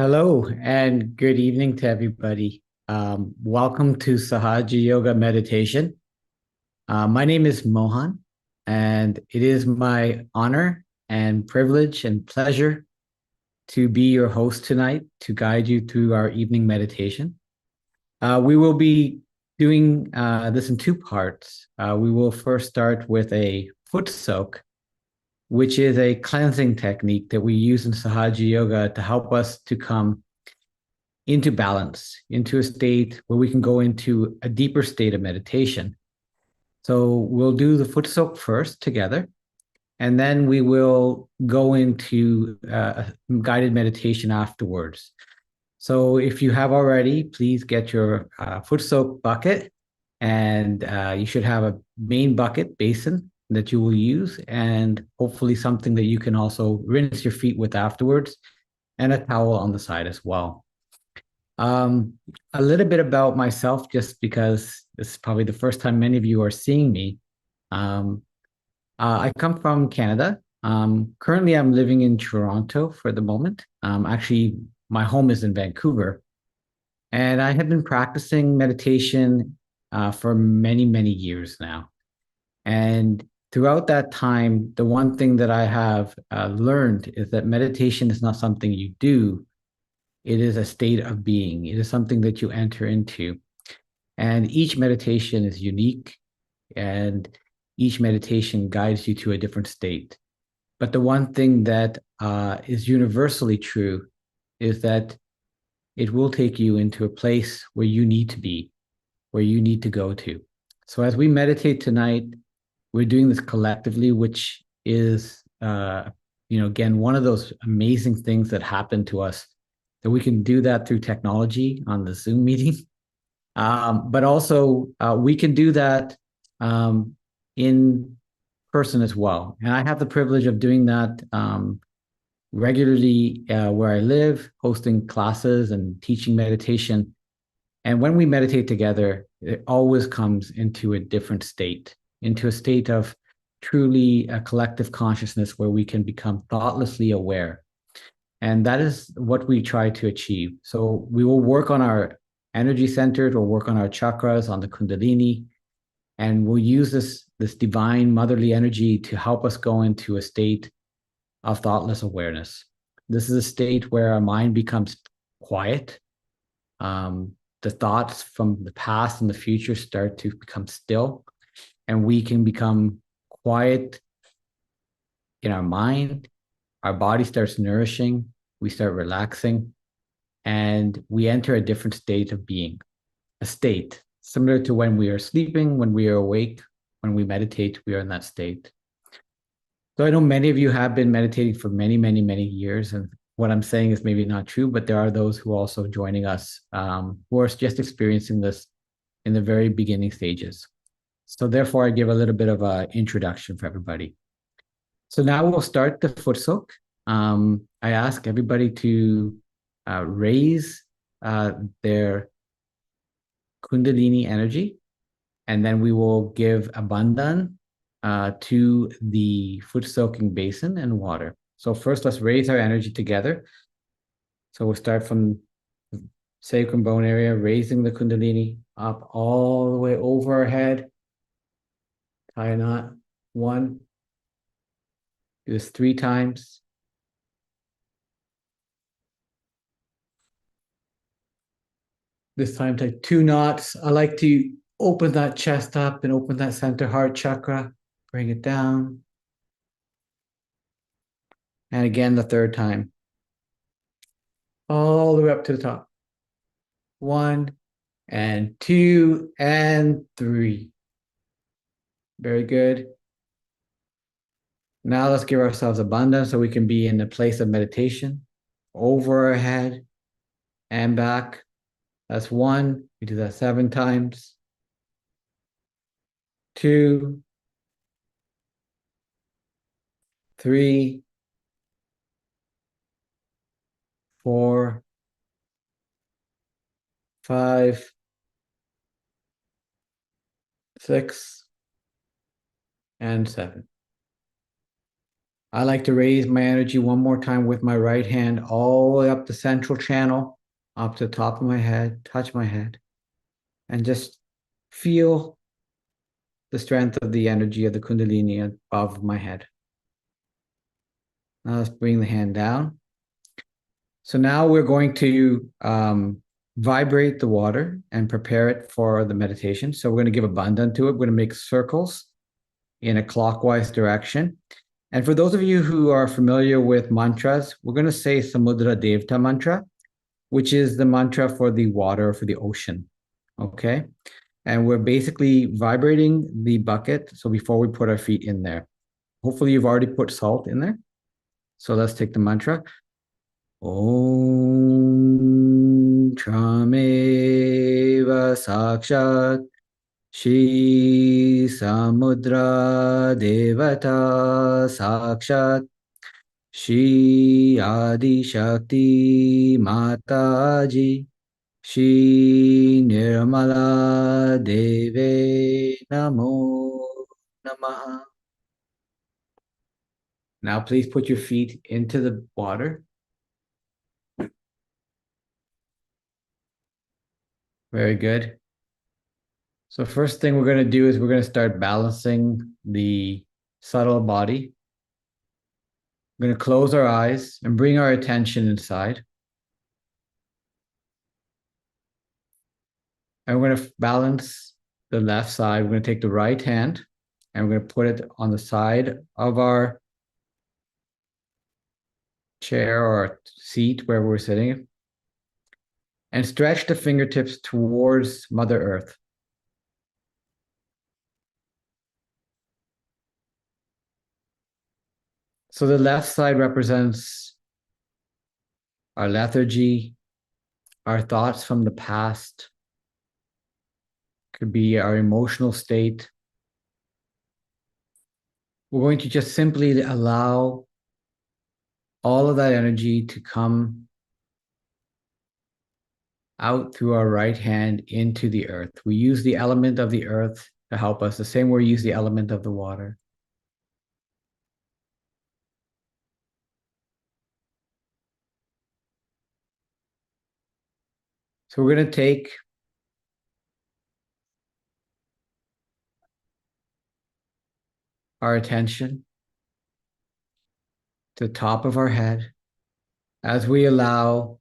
Hello and good evening to everybody. Welcome to Sahaja Yoga Meditation. My name is Mohan, and it is my honor and privilege and pleasure to be your host tonight to guide you through our evening meditation. We will be doing this in two parts. We will first start with a foot soak, which is a cleansing technique that we use in Sahaja Yoga to help us to come into balance, into a state where we can go into a deeper state of meditation. So we'll do the foot soak first together, and then we will go into guided meditation afterwards. So if you have already, please get your foot soak bucket, and you should have a main bucket basin that you will use, and hopefully something that you can also rinse your feet with afterwards, and a towel on the side as well. Um, a little bit about myself, just because this is probably the first time many of you are seeing me. Um, I come from Canada. Currently, I'm living in Toronto for the moment. Actually, my home is in Vancouver, and I have been practicing meditation for many, many years now. And throughout that time, the one thing that I have learned is that meditation is not something you do, it is a state of being. It is something that you enter into. And each meditation is unique, and each meditation guides you to a different state. But the one thing that is universally true is that it will take you into a place where you need to be, where you need to go to. So as we meditate tonight, we're doing this collectively, which is, again, one of those amazing things that happen to us, that we can do that through technology on the Zoom meeting. But also, we can do that in person as well. And I have the privilege of doing that regularly where I live, hosting classes and teaching meditation. And when we meditate together, it always comes into a different state, into a state of truly a collective consciousness where we can become thoughtlessly aware. And that is what we try to achieve. So we will work on our energy centers, we'll work on our chakras, on the Kundalini, and we'll use this divine motherly energy to help us go into a state of thoughtless awareness. This is a state where our mind becomes quiet. The thoughts from the past and the future start to become still, and we can become quiet in our mind. Our body starts nourishing, we start relaxing, and we enter a different state of being, a state similar to when we are sleeping, when we are awake, when we meditate, we are in that state. So I know many of you have been meditating for many, many, many years, and what I'm saying is maybe not true, but there are those who are also joining us who are just experiencing this in the very beginning stages. So therefore, I give a little bit of an introduction for everybody. So now we'll start the foot soak. I ask everybody to raise their Kundalini energy, and then we will give abandon to the foot soaking basin and water. So first, let's raise our energy together. So we'll start from the sacrum bone area, raising the Kundalini up all the way over our head. Tie a knot. One. Do this 3 times. This time take 2 knots. I like to open that chest up and open that center heart chakra. Bring it down. And again, the third time. All the way up to the top. 1 and 2 and 3. Very good. Now let's give ourselves abundance so we can be in a place of meditation. Over our head and back. That's 1. We do that 7 times. 2, 3, 4, 5, 6, and 7. I like to raise my energy one more time with my right hand all the way up the central channel, up to the top of my head, touch my head, and just feel the strength of the energy of the Kundalini above my head. Now let's bring the hand down. So now we're going to vibrate the water and prepare it for the meditation. So we're going to give a bandhan to it. We're going to make circles in a clockwise direction. And for those of you who are familiar with mantras, we're going to say Samudra Devta mantra, which is the mantra for the water, for the ocean. Okay. And we're basically vibrating the bucket. So before we put our feet in there, hopefully you've already put salt in there. So let's take the mantra. Om Trameva Sakshat Shri Samudra Devata Sakshat Shri Adi Shakti Mataji Shri Nirmala Deve Namo Namaha. Now please put your feet into the water. Very good. So first thing we're going to do is we're going to start balancing the subtle body. We're going to close our eyes and bring our attention inside. And we're going to balance the left side. We're going to take the right hand and we're going to put it on the side of our chair or seat where we're sitting and stretch the fingertips towards Mother Earth. So the left side represents our lethargy, our thoughts from the past, could be our emotional state. We're going to just simply allow all of that energy to come out through our right hand into the earth. We use the element of the earth to help us, the same way we use the element of the water. So we're going to take our attention to the top of our head as we allow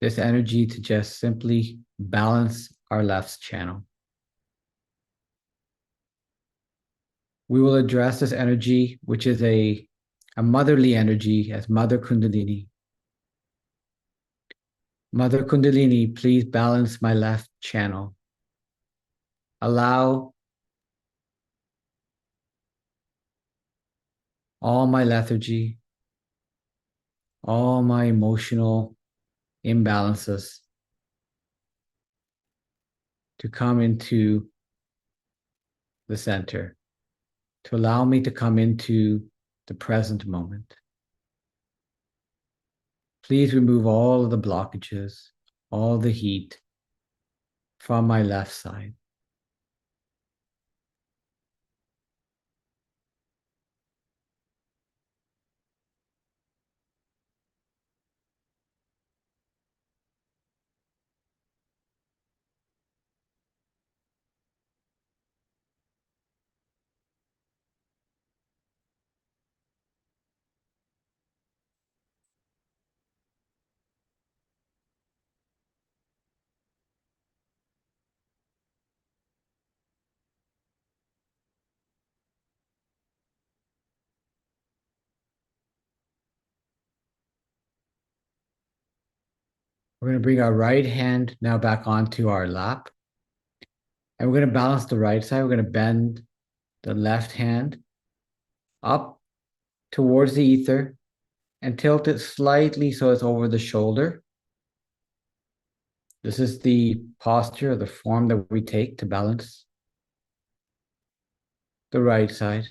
this energy to just simply balance our left channel. We will address this energy, which is a motherly energy, as Mother Kundalini. Mother Kundalini, please balance my left channel. Allow all my lethargy, all my emotional imbalances to come into the center, to allow me to come into the present moment. Please remove all of the blockages, all the heat from my left side. We're going to bring our right hand now back onto our lap. And we're going to balance the right side. We're going to bend the left hand up towards the ether and tilt it slightly so it's over the shoulder. This is the posture, the form that we take to balance the right side.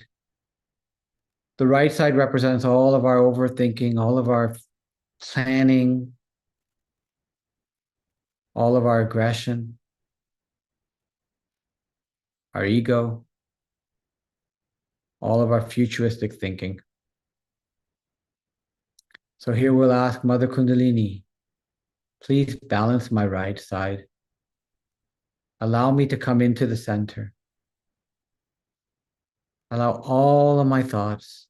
The right side represents all of our overthinking, all of our planning, all of our aggression, our ego, all of our futuristic thinking. So here we'll ask Mother Kundalini, please balance my right side. Allow me to come into the center. Allow all of my thoughts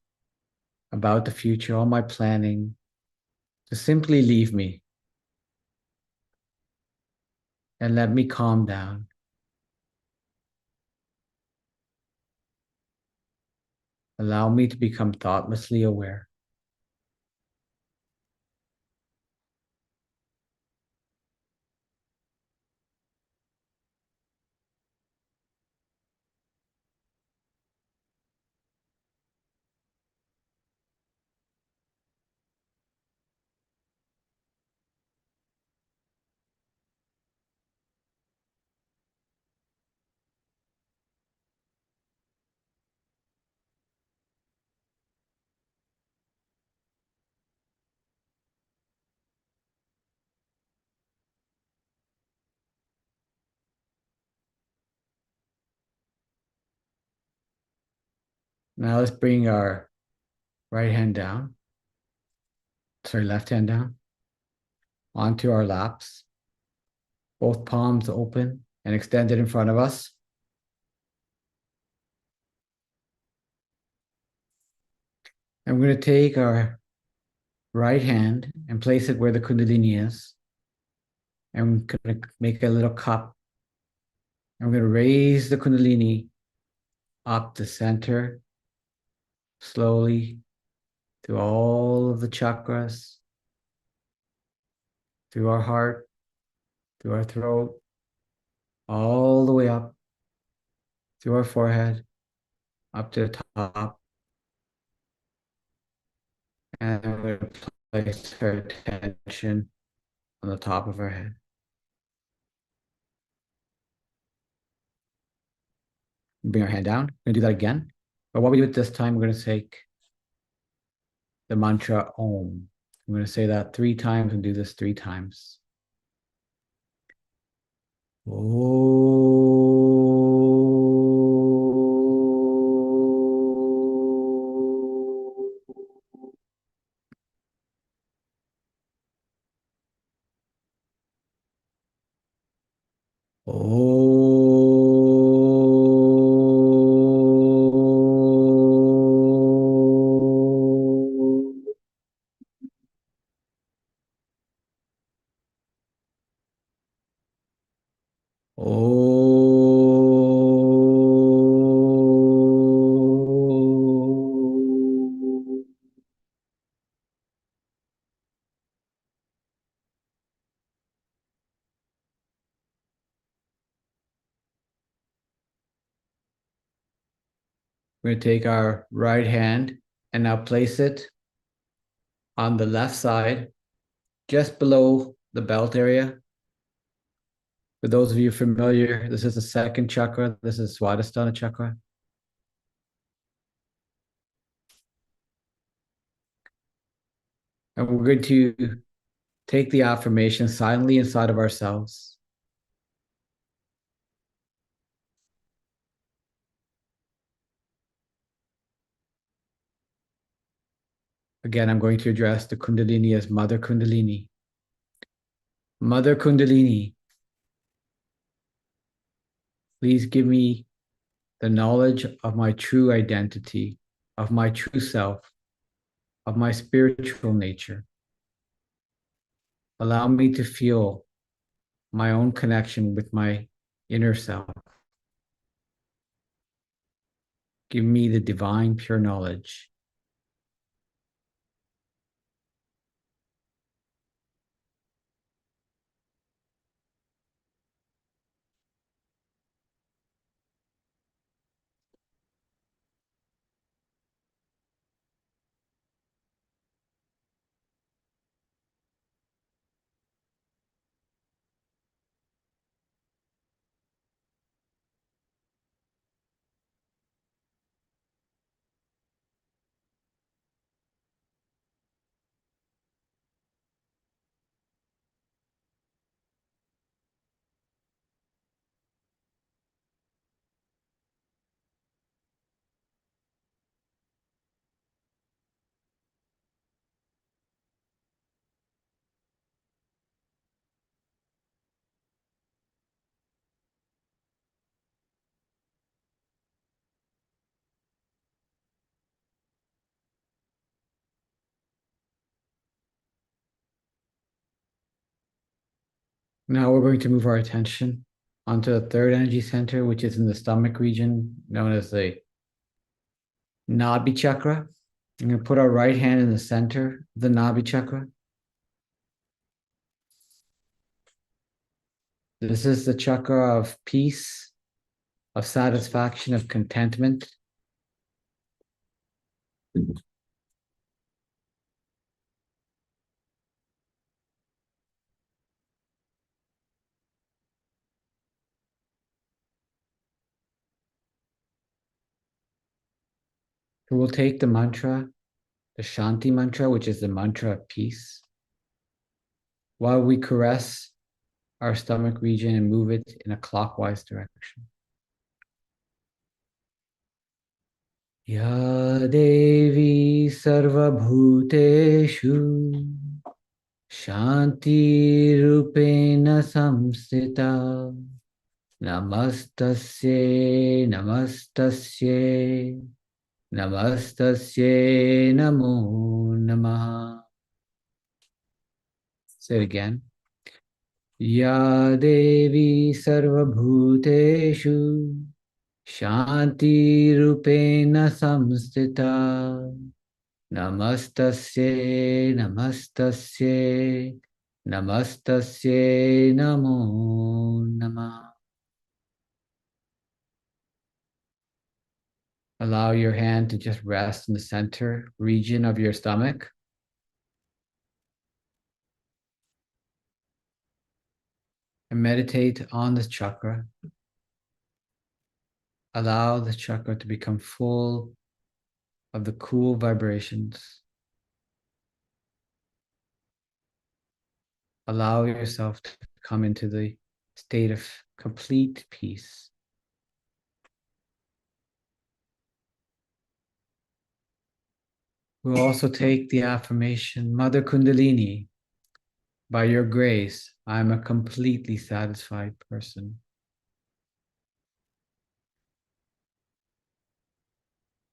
about the future, all my planning, to simply leave me and let me calm down. Allow me to become thoughtlessly aware. Now let's bring our right hand down, left hand down, onto our laps, both palms open and extended in front of us. And we're going to take our right hand and place it where the Kundalini is. And we're going to make a little cup. And we're going to raise the Kundalini up the center slowly through all of the chakras, through our heart, through our throat, all the way up through our forehead, up to the top. And we're going to place our attention on the top of our head. Bring our hand down. We're going to do that again. But what we do it this time, we're going to take the mantra Om. I'm going to say that 3 times and do this 3 times. We're going to take our right hand and now place it on the left side, just below the belt area. For those of you familiar, this is the second chakra. This is Swadhisthana chakra. And we're going to take the affirmation silently inside of ourselves. Again, I'm going to address the Kundalini as Mother Kundalini. Mother Kundalini, please give me the knowledge of my true identity, of my true self, of my spiritual nature. Allow me to feel my own connection with my inner self. Give me the divine pure knowledge. Now we're going to move our attention onto the third energy center, which is in the stomach region, known as the Nabi chakra. I'm going to put our right hand in the center of the Nabi chakra. This is the chakra of peace, of satisfaction, of contentment. So we'll take the mantra, the Shanti mantra, which is the mantra of peace, while we caress our stomach region and move it in a clockwise direction. Ya Devi Sarva Bhuteshu Shanti Rupena Samsita Namastasye Namastasye Namastasye Namo Namaha. Say it again. Ya Devi Sarva Bhuteshu Shanti Rupena Samstita Namastasye Namastasye Namastasye Namo Namah. Allow your hand to just rest in the center region of your stomach. And meditate on this chakra. Allow the chakra to become full of the cool vibrations. Allow yourself to come into the state of complete peace. We'll also take the affirmation, Mother Kundalini, by your grace, I am a completely satisfied person.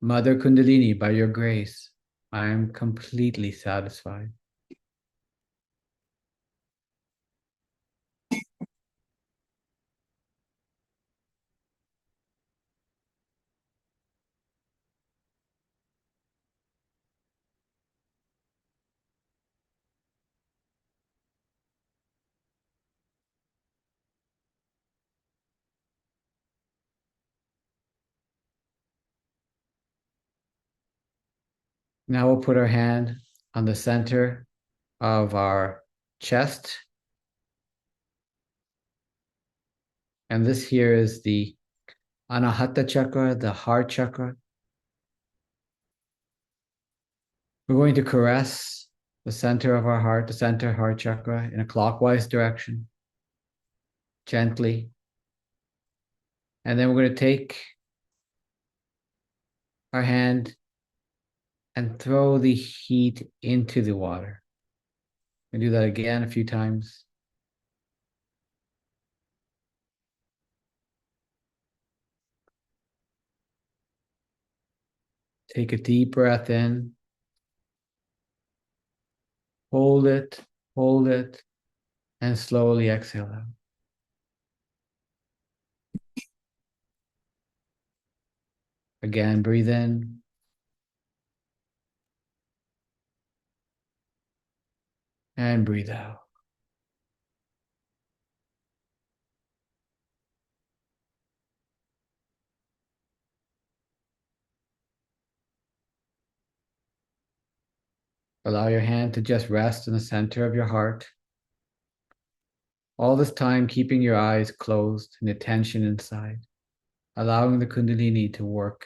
Mother Kundalini, by your grace, I am completely satisfied. Now we'll put our hand on the center of our chest. And this here is the Anahata chakra, the heart chakra. We're going to caress the center of our heart, the center heart chakra, in a clockwise direction, gently. And then we're going to take our hand and throw the heat into the water. We do that again a few times. Take a deep breath in. Hold it, and slowly exhale out. Again, breathe in. And breathe out. Allow your hand to just rest in the center of your heart. All this time, keeping your eyes closed and attention inside, allowing the Kundalini to work,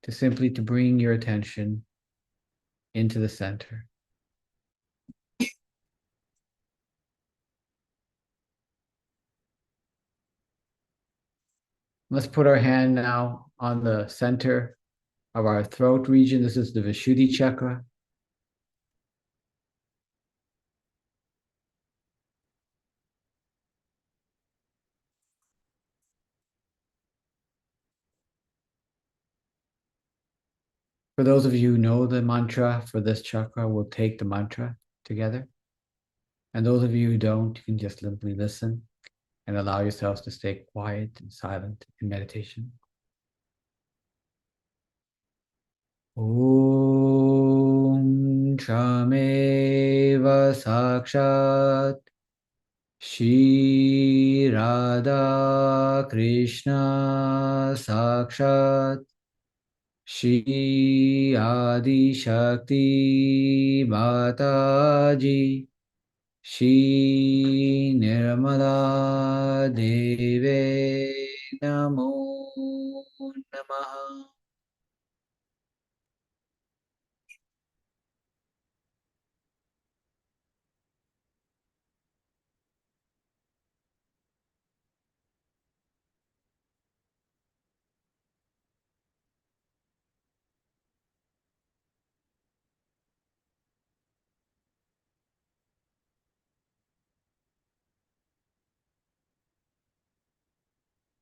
to simply to bring your attention into the center. Let's put our hand now on the center of our throat region. This is the Vishuddhi chakra. For those of you who know the mantra for this chakra, we'll take the mantra together. And those of you who don't, you can just simply listen and allow yourselves to stay quiet and silent in meditation. Om Shameva Sakshat Shri Radha Krishna Sakshat Shri Adi Shakti Mataji Shri Nirmala Deve Namo Namaha.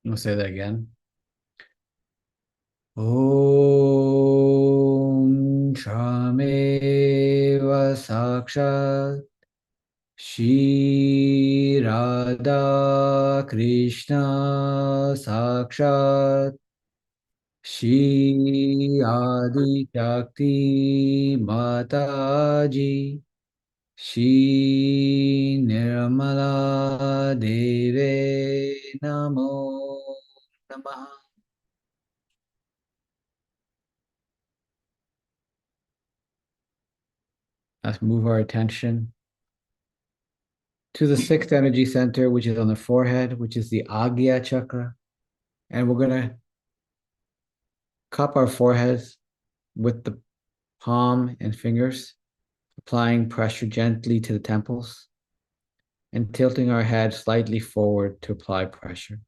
I'll say that again. Om Shameva Sakshat Shri Radha Krishna Sakshat Shri Adi Shakti Mataji Shri Nirmala Deve Namo Namaha. Let's move our attention to the sixth energy center, which is on the forehead, which is the Agya chakra. And we're going to cup our foreheads with the palm and fingers, applying pressure gently to the temples and tilting our head slightly forward to apply pressure.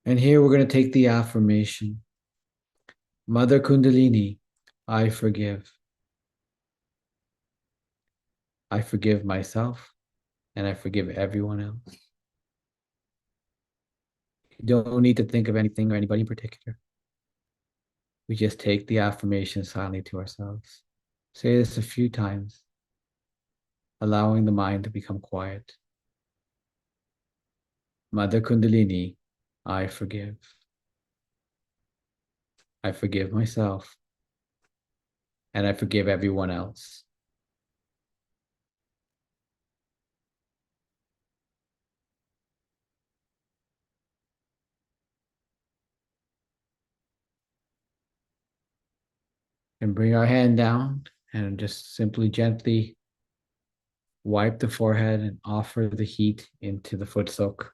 And here we're going to take the affirmation Mother Kundalini, I forgive. I forgive myself and I forgive everyone else. You don't need to think of anything or anybody in particular. We just take the affirmation silently to ourselves. Say this a few times, allowing the mind to become quiet. Mother Kundalini, I forgive. I forgive myself and I forgive everyone else. And bring our hand down and just simply gently wipe the forehead and offer the heat into the Footsoak.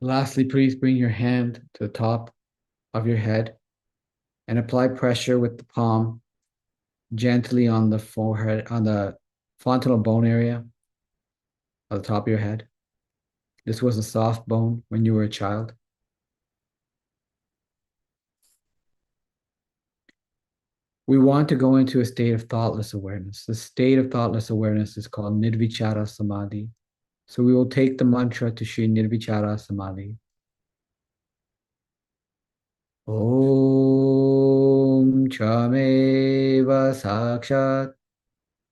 Lastly, please bring your hand to the top of your head and apply pressure with the palm gently on the forehead, on the fontanel bone area at the top of your head. This was a soft bone when you were a child. We want to go into a state of thoughtless awareness. The state of thoughtless awareness is called Nirvichara Samadhi. So we will take the mantra to Shri Nirvichara Samadhi. Om Chameva Sakshat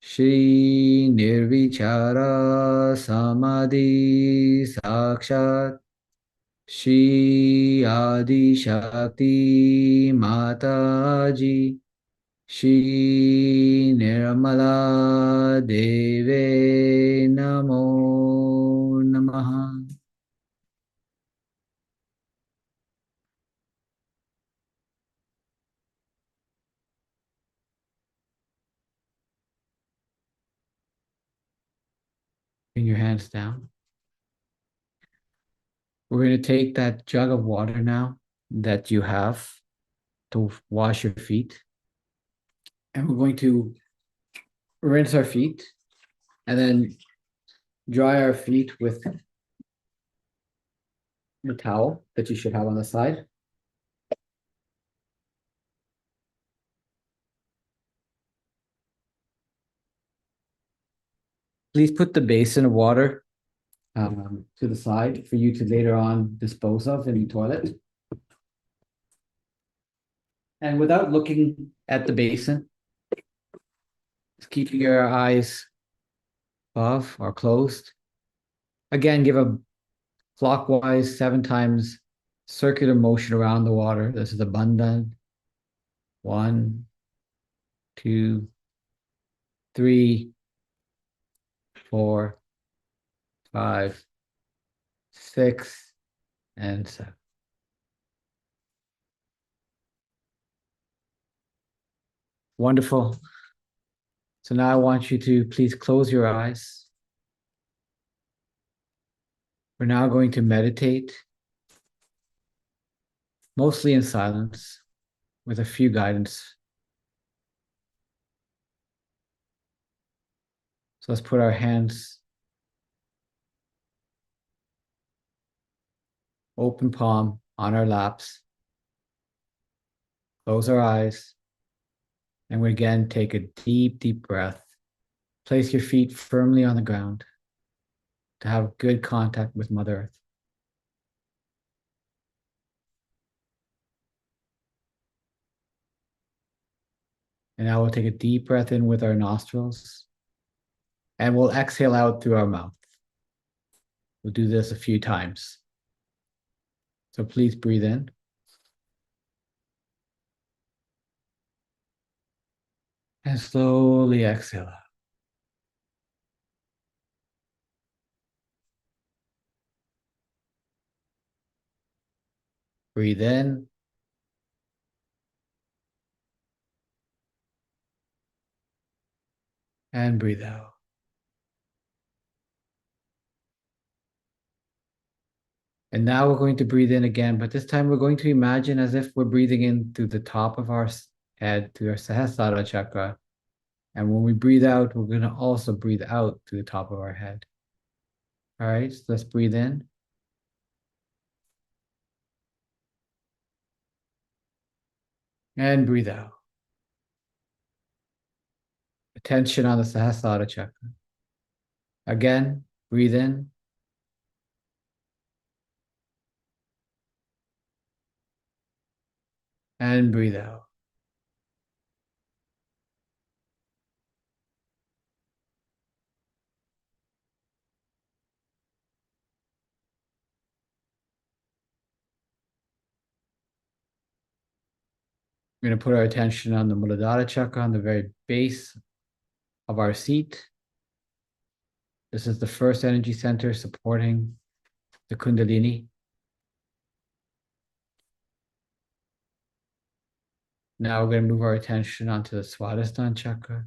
Shri Nirvichara Samadhi Sakshat Shri Adi Shakti Mataji Shri Nirmala Deve Namo Namaha. Bring your hands down. We're going to take that jug of water now that you have to wash your feet. And we're going to rinse our feet and then dry our feet with the towel that you should have on the side. Please put the basin of water to the side for you to later on dispose of in the toilet. And without looking at the basin, just keeping your eyes above or closed. Again, give a clockwise 7 times circular motion around the water. This is the bandhan. 1, 2, 3, 4, 5, 6, and 7. Wonderful. So now I want you to please close your eyes. We're now going to meditate, mostly in silence, with a few guidance. So let's put our hands open palm on our laps. Close our eyes. And we again take a deep, deep breath. Place your feet firmly on the ground to have good contact with Mother Earth. And now we'll take a deep breath in with our nostrils. And we'll exhale out through our mouth. We'll do this a few times. So please breathe in. And slowly exhale out. Breathe in. And breathe out. And now we're going to breathe in again, but this time we're going to imagine as if we're breathing in through the top of our head, through our Sahasrara chakra. And when we breathe out, we're going to also breathe out through the top of our head. All right, so let's breathe in. And breathe out. Attention on the Sahasrara chakra. Again, breathe in. And breathe out. We're going to put our attention on the Muladhara chakra, on the very base of our seat. This is the first energy center supporting the Kundalini. Now we're going to move our attention onto the Swadhisthana chakra.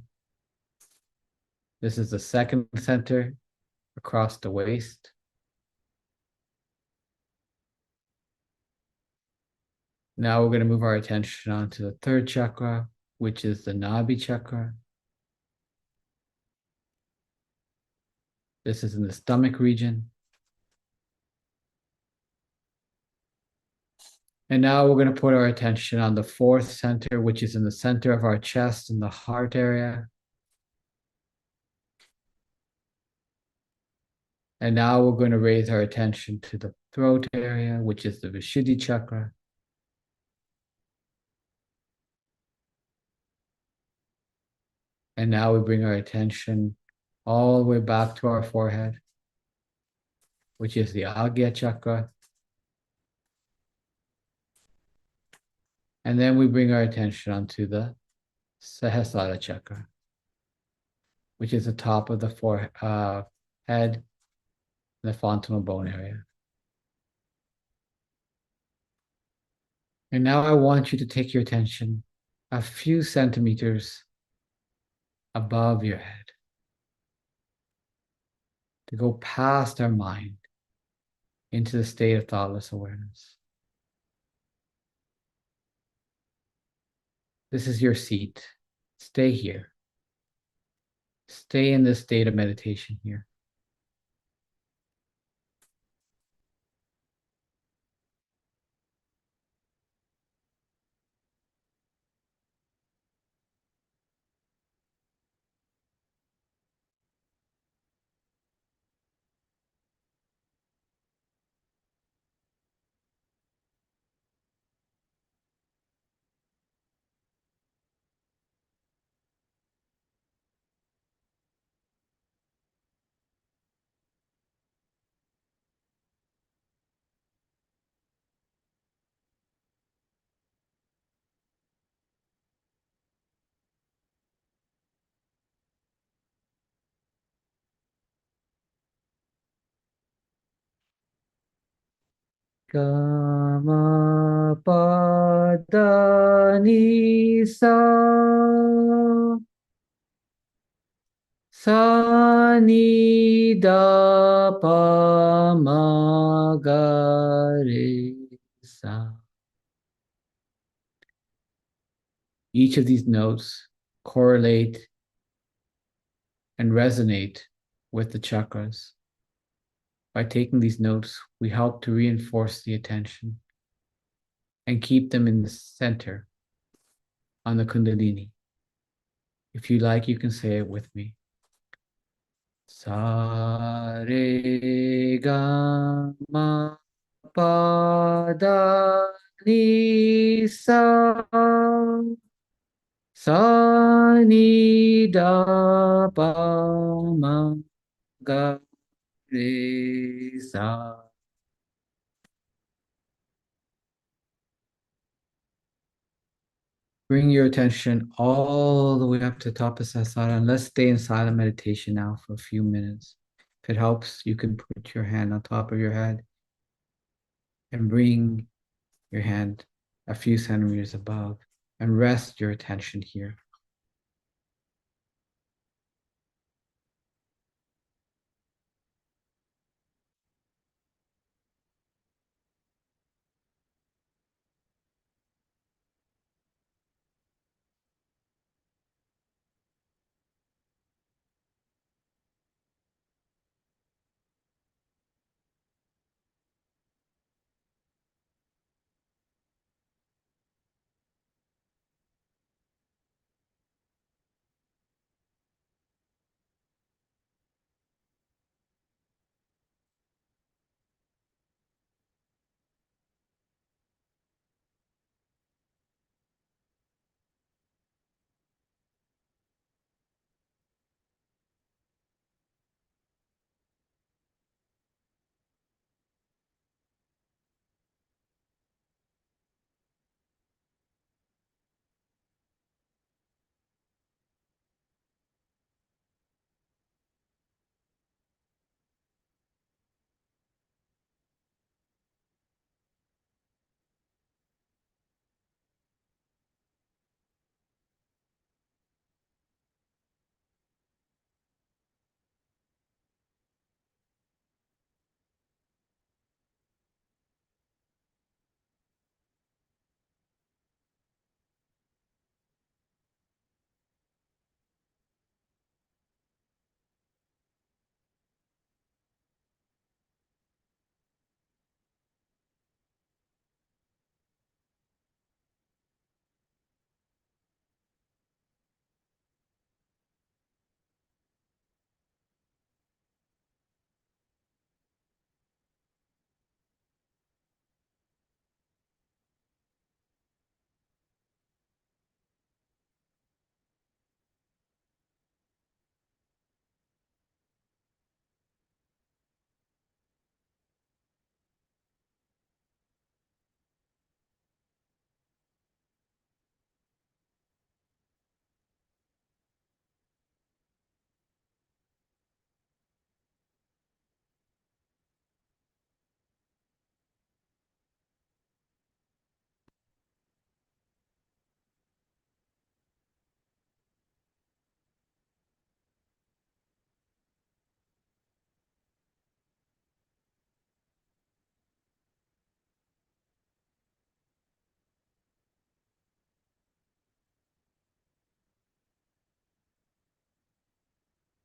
This is the second center across the waist. Now we're going to move our attention onto the third chakra, which is the Nabhi chakra. This is in the stomach region. And now we're going to put our attention on the fourth center, which is in the center of our chest in the heart area. And now we're going to raise our attention to the throat area, which is the Vishuddhi chakra. And now we bring our attention all the way back to our forehead, which is the Agya chakra. And then we bring our attention onto the Sahasrara chakra, which is the top of the head, the fontanel bone area. And now I want you to take your attention a few centimeters above your head, to go past our mind into the state of thoughtless awareness. This is your seat. Stay here. Stay in this state of meditation here. Gama pada ni sa sa ni da pa ma ga re sa. Each of these notes correlate and resonate with the chakras. By taking these notes, we help to reinforce the attention and keep them in the center on the Kundalini. If you like, you can say it with me. Sa re ga ma pa da ni sa sa ni da pa ma ga re sa. Bring your attention all the way up to the top of Sasana, and let's stay in silent meditation now for a few minutes. If it helps, you can put your hand on top of your head and bring your hand a few centimeters above and rest your attention here.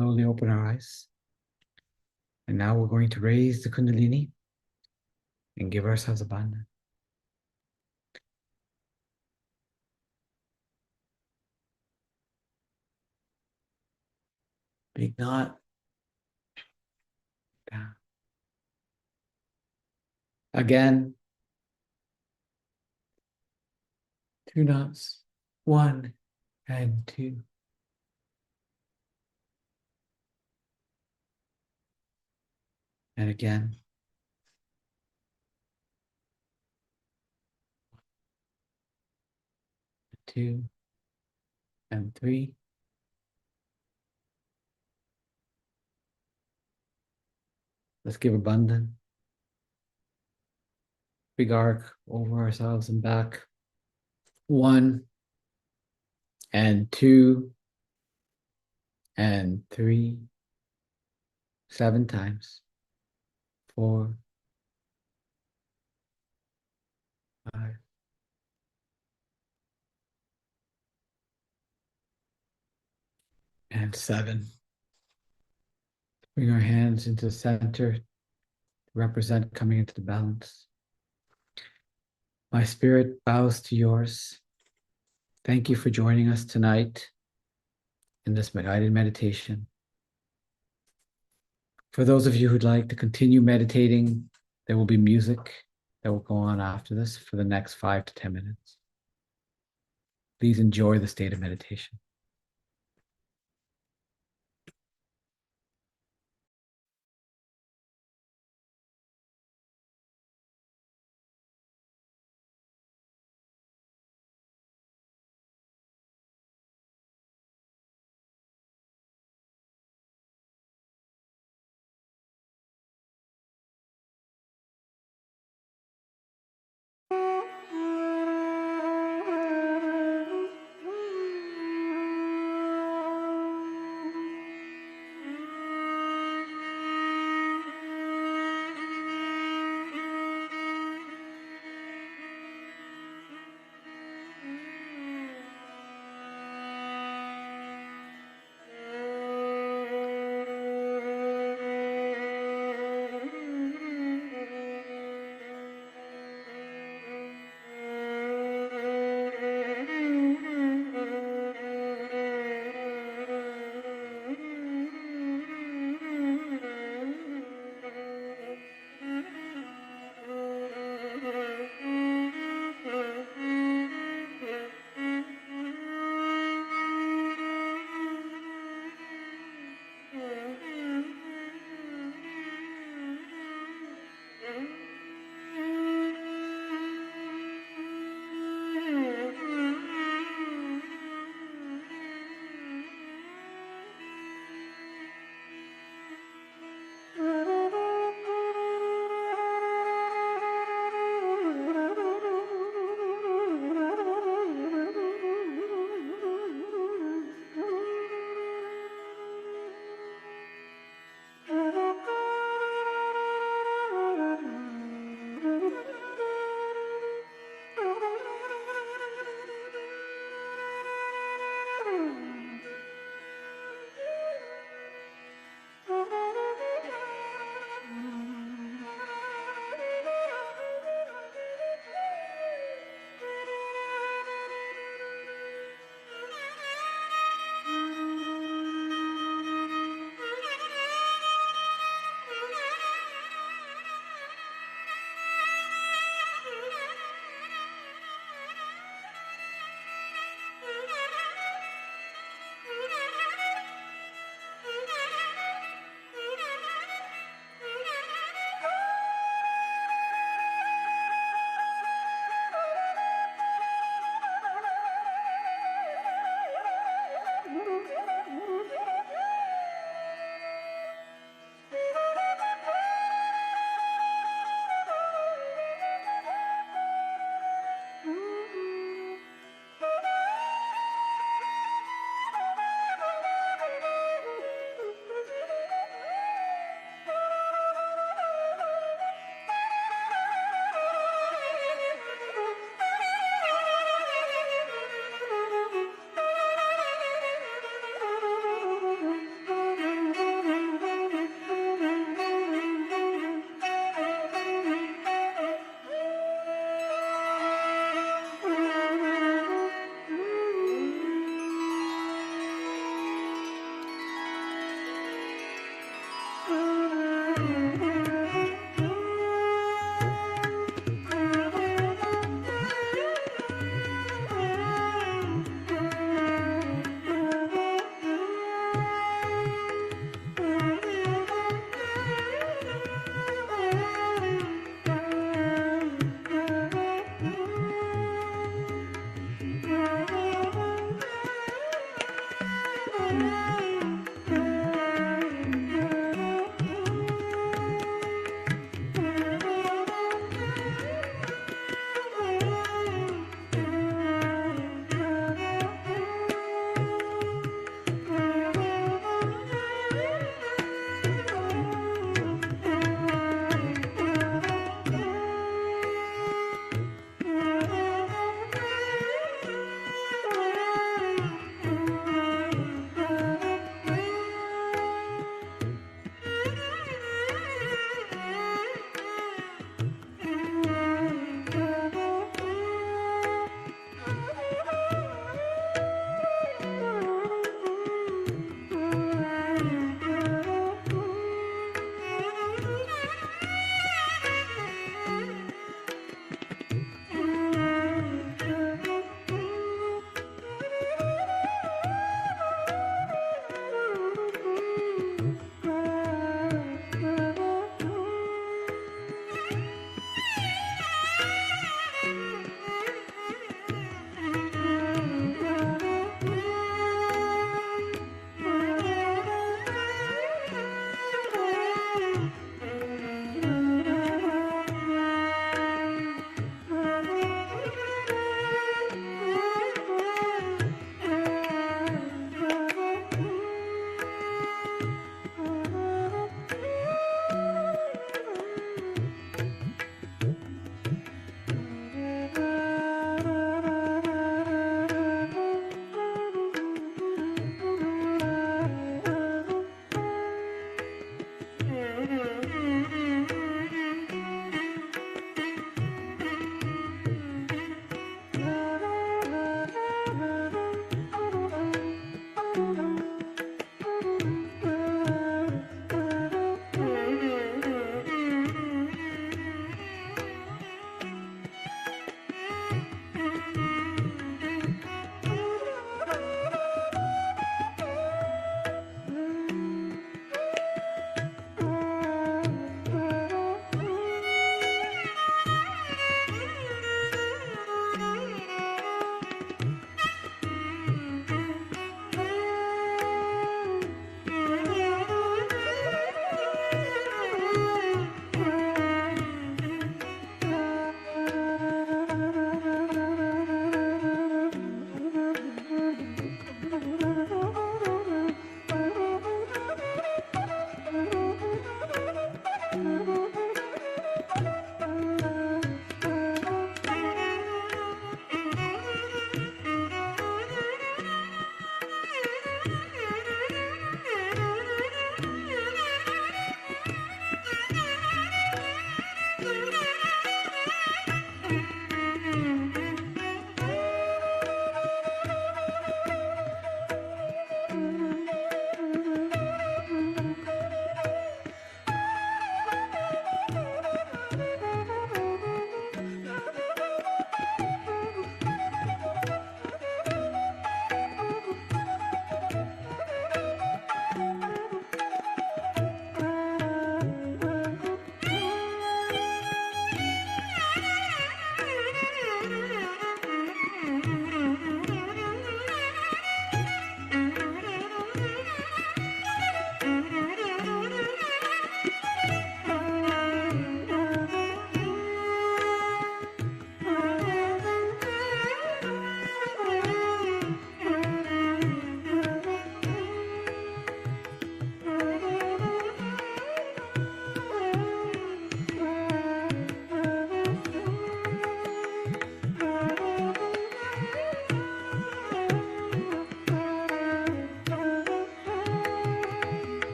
Slowly open our eyes. And now we're going to raise the Kundalini and give ourselves abundance. Big knot. Down. Again. 2 knots. 1 and 2. And again. 2 and 3. Let's give abundance. Big arc over ourselves and back. 1 and 2 and 3, 7 times. 4, 5, and 7. Bring our hands into the center, represent coming into the balance. My spirit bows to yours. Thank you for joining us tonight in this guided meditation. For those of you who'd like to continue meditating, there will be music that will go on after this for the next 5 to 10 minutes. Please enjoy the state of meditation.